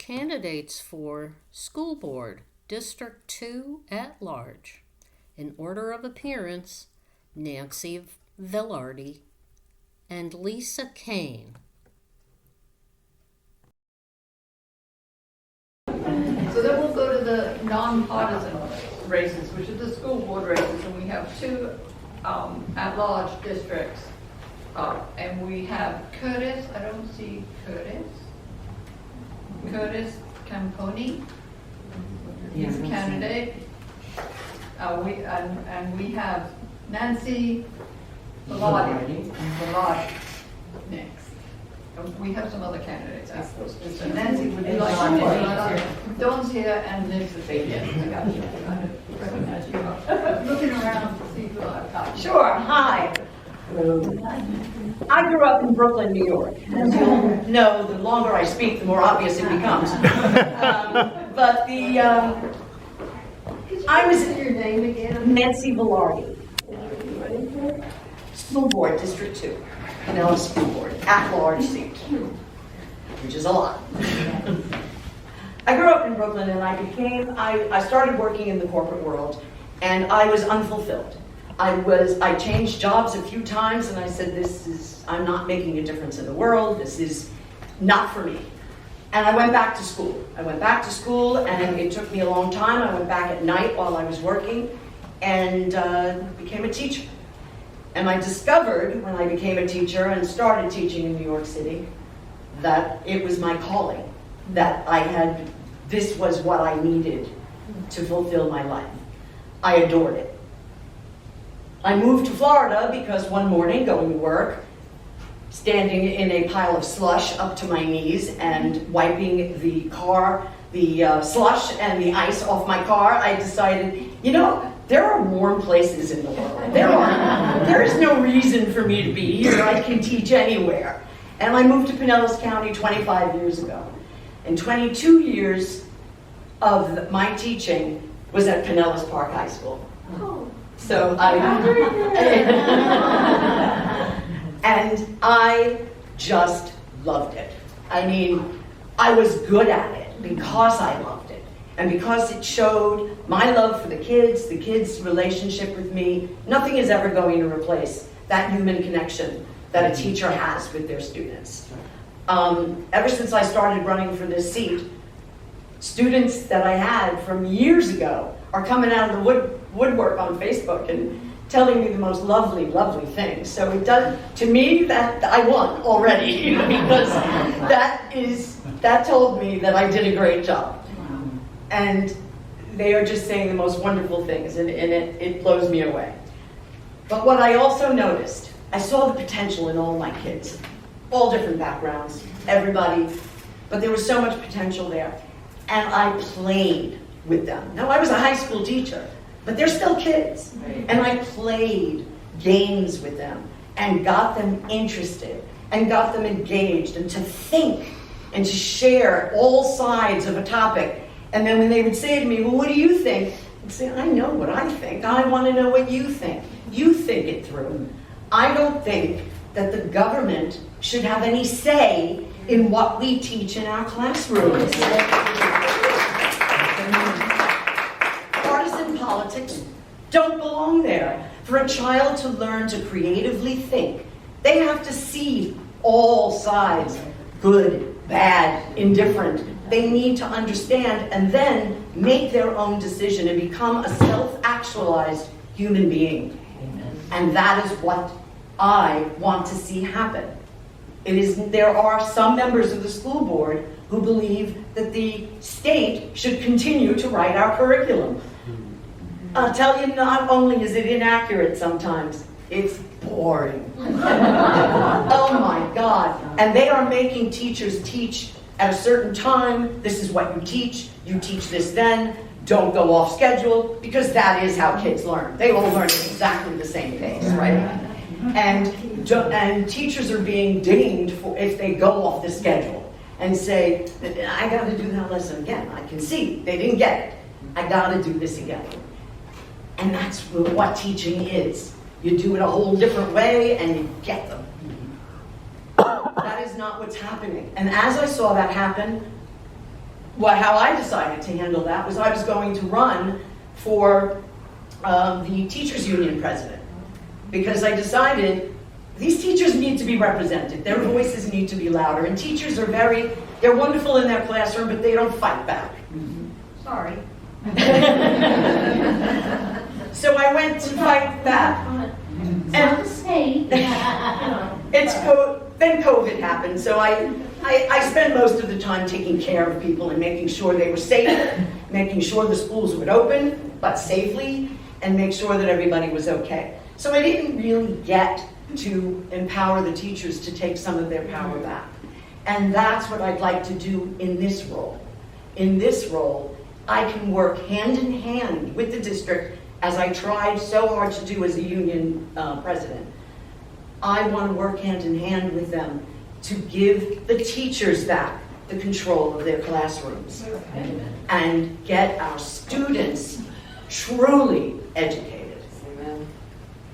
Candidates for School Board, District 2 at large. In order of appearance, Nancy Vilardi and Lisa Kane. So then we'll go to the non-partisan races, which are the school board races, and we have two at-large districts. And we have Curtis, I don't see Curtis Camponi, he's a candidate. We have Nancy Vilardi next. We have some other candidates. So Nancy, would you like to? Dawn's here and Liv's here. Yes, I got you. I recognize you. Looking around to see who I've got. Sure. Hi. I grew up in Brooklyn, New York. As you'll know, the longer I speak, the more obvious it becomes. But I was your name again? Nancy Vilardi. School Board, District 2. Pinellas School Board, at-large seat, which is a lot. I grew up in Brooklyn, and I started working in the corporate world, and I was unfulfilled. I changed jobs a few times, and I said, I'm not making a difference in the world, this is not for me. And I went back to school. And it took me a long time. I went back at night while I was working, and became a teacher. And I discovered when I became a teacher and started teaching in New York City that it was my calling, that this was what I needed to fulfill my life. I adored it. I moved to Florida because one morning, going to work, standing in a pile of slush up to my knees and wiping the slush and the ice off my car, I decided, there are warm places in the world. There is no reason for me to be here. I can teach anywhere. And I moved to Pinellas County 25 years ago. And 22 years of my teaching was at Pinellas Park High School. So and I just loved it. I mean, I was good at it because I loved it. And because it showed my love for the kids' relationship with me. Nothing is ever going to replace that human connection that a teacher has with their students. Ever since I started running for this seat, students that I had from years ago are coming out of the woodwork on Facebook and telling me the most lovely, lovely things. So it does, to me, that I won already, because that told me that I did a great job. And they are just saying the most wonderful things, and it blows me away. But what I also noticed, I saw the potential in all my kids, all different backgrounds, everybody, but there was so much potential there. And I played with them. Now, I was a high school teacher, but they're still kids. And I played games with them and got them interested and got them engaged and to think and to share all sides of a topic. And then when they would say to me, well, what do you think? I'd say, I know what I think. I want to know what you think. You think it through. I don't think that the government should have any say in what we teach in our classrooms. Partisan politics don't belong there. For a child to learn to creatively think, they have to see all sides, good, bad, indifferent. They need to understand and then make their own decision and become a self-actualized human being. Amen. And that is what I want to see happen. There are some members of the school board who believe that the state should continue to write our curriculum. I'll tell you, not only is it inaccurate sometimes, it's boring. Oh my God. And they are making teachers teach at a certain time. This is what you teach this then, don't go off schedule, because that is how kids learn. They all learn at exactly the same pace, right? And teachers are being dinged if they go off the schedule and say, I got to do that lesson again. I can see they didn't get it. I got to do this again. And that's what teaching is. You do it a whole different way and you get them. That is not what's happening. And as I saw that happen, how I decided to handle that was I was going to run for the teachers union president, because I decided these teachers need to be represented. Their voices need to be louder. And teachers are they're wonderful in their classroom, but they don't fight back. Sorry. So I went to fight back. And then COVID happened, so I spent most of the time taking care of people and making sure they were safe, making sure the schools would open, but safely, and make sure that everybody was okay. So I didn't really get to empower the teachers to take some of their power back. And that's what I'd like to do in this role. In this role, I can work hand in hand with the district, as I tried so hard to do as a union president. I want to work hand in hand with them to give the teachers back the control of their classrooms and get our students truly educated. Amen.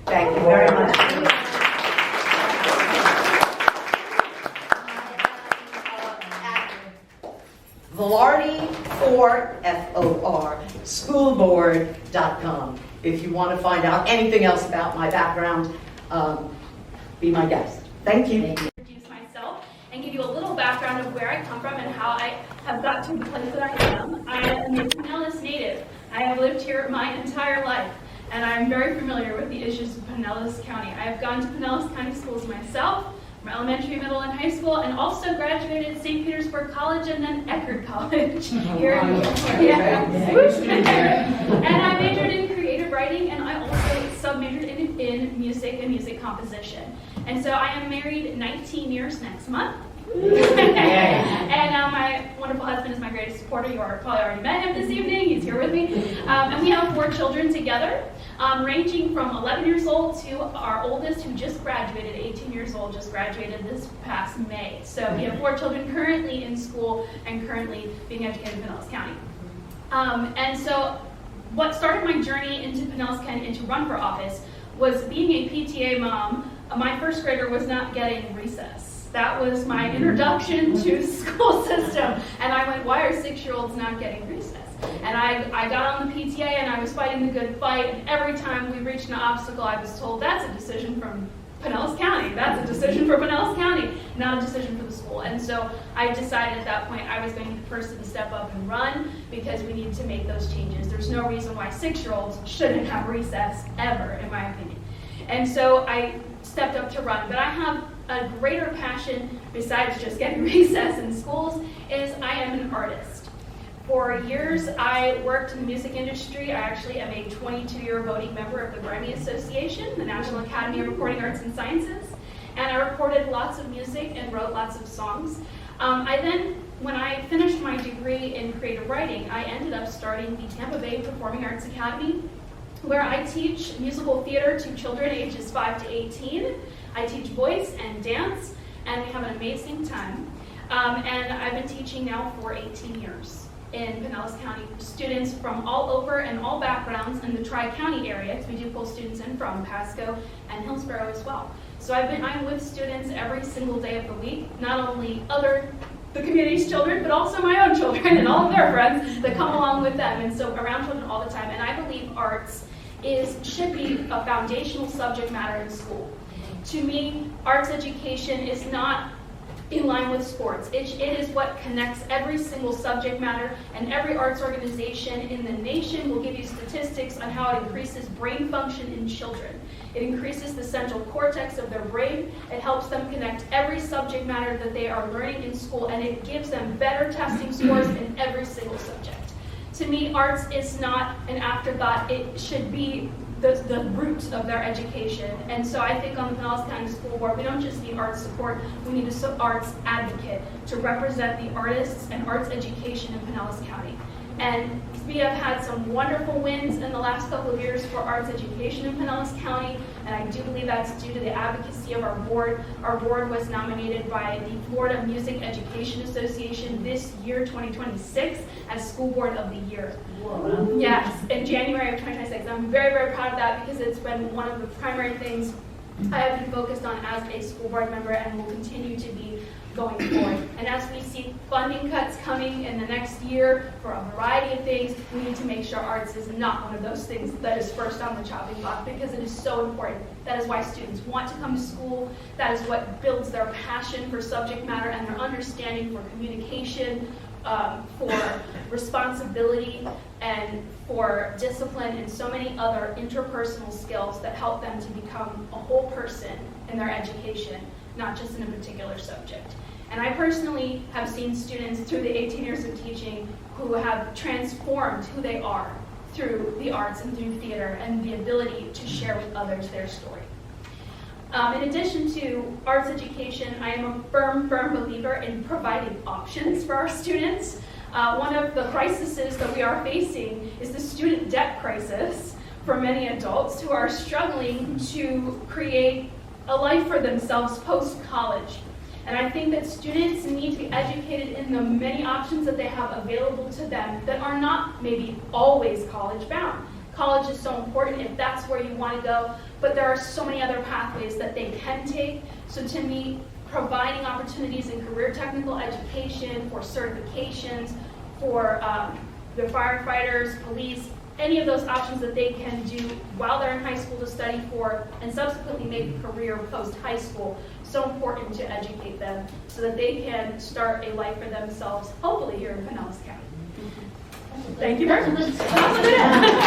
Thank you very much. Vilardi, F-O-R, schoolboard.com. If you want to find out anything else about my background, be my guest. Thank you. Introduce myself and give you a little background of where I come from and how I have got to the place that I am. I am a Pinellas native. I have lived here my entire life, and I am very familiar with the issues of Pinellas County. I have gone to Pinellas County schools myself, from elementary, middle, and high school, and also graduated at St. Petersburg College and then Eckerd College here in And I majored in creative writing, and I also sub-majored in music and music composition. And so I am married 19 years next month. And my wonderful husband is my greatest supporter. You probably already met him this evening. He's here with me. And we have 4 children together, ranging from 11 years old to our oldest, who just graduated, 18 years old, just graduated this past May. So we have 4 children currently in school and currently being educated in Pinellas County. And so what started my journey into Pinellas County and to run for office was being a PTA mom. My first grader was not getting recess. That was my introduction to the school system. And I went, why are 6-year-olds not getting recess? And I got on the PTA and I was fighting the good fight. And every time we reached an obstacle, I was told, that's a decision from Pinellas County. That's a decision for Pinellas County, not a decision for the school. And so I decided at that point I was going to be the person to step up and run, because we need to make those changes. There's no reason why 6-year-olds shouldn't have recess ever, in my opinion. And so I stepped up to run. But I have a greater passion, besides just getting recess in schools, is I am an artist. For years, I worked in the music industry. I actually am a 22-year voting member of the Grammy Association, the National Academy of Recording Arts and Sciences, and I recorded lots of music and wrote lots of songs. When I finished my degree in creative writing, I ended up starting the Tampa Bay Performing Arts Academy, where I teach musical theater to children ages 5 to 18. I teach voice and dance, and we have an amazing time. And I've been teaching now for 18 years in Pinellas County. Students from all over and all backgrounds in the Tri-County area, because we do pull students in from Pasco and Hillsborough as well. So I'm with students every single day of the week, not only the community's children, but also my own children and all of their friends that come along with them. And so around children all the time. And I believe arts should be a foundational subject matter in school. To me, arts education is not in line with sports. It is what connects every single subject matter, and every arts organization in the nation will give you statistics on how it increases brain function in children. It increases the central cortex of their brain. It helps them connect every subject matter that they are learning in school, and it gives them better testing scores in every single subject. To me, arts is not an afterthought. It should be the roots of their education. And so I think on the Pinellas County School Board, we don't just need arts support, we need an arts advocate to represent the artists and arts education in Pinellas County. And we have had some wonderful wins in the last couple of years for arts education in Pinellas County, and I do believe that's due to the advocacy of our board. Our board was nominated by the Florida Music Education Association this year, 2026, as School Board of the Year. Whoa. Yes, in January of 2026. I'm very, very proud of that, because it's been one of the primary things I have been focused on as a school board member, and will continue to be going forward. And as we see funding cuts coming in the next year for a variety of things, we need to make sure arts is not one of those things that is first on the chopping block, because it is so important. That is why students want to come to school. That is what builds their passion for subject matter and their understanding for communication, for responsibility, and for discipline, and so many other interpersonal skills that help them to become a whole person in their education, not just in a particular subject. And I personally have seen students through the 18 years of teaching who have transformed who they are through the arts and through theater and the ability to share with others their story. In addition to arts education, I am a firm believer in providing options for our students. One of the crises that we are facing is the student debt crisis for many adults who are struggling to create a life for themselves post-college. And I think that students need to be educated in the many options that they have available to them that are not maybe always college-bound. College is so important if that's where you want to go, but there are so many other pathways that they can take. So to me, providing opportunities in career technical education, for certifications, for the firefighters, police, any of those options that they can do while they're in high school to study for and subsequently make a career post-high school, so important to educate them so that they can start a life for themselves, hopefully here in Pinellas County. Thank you very much.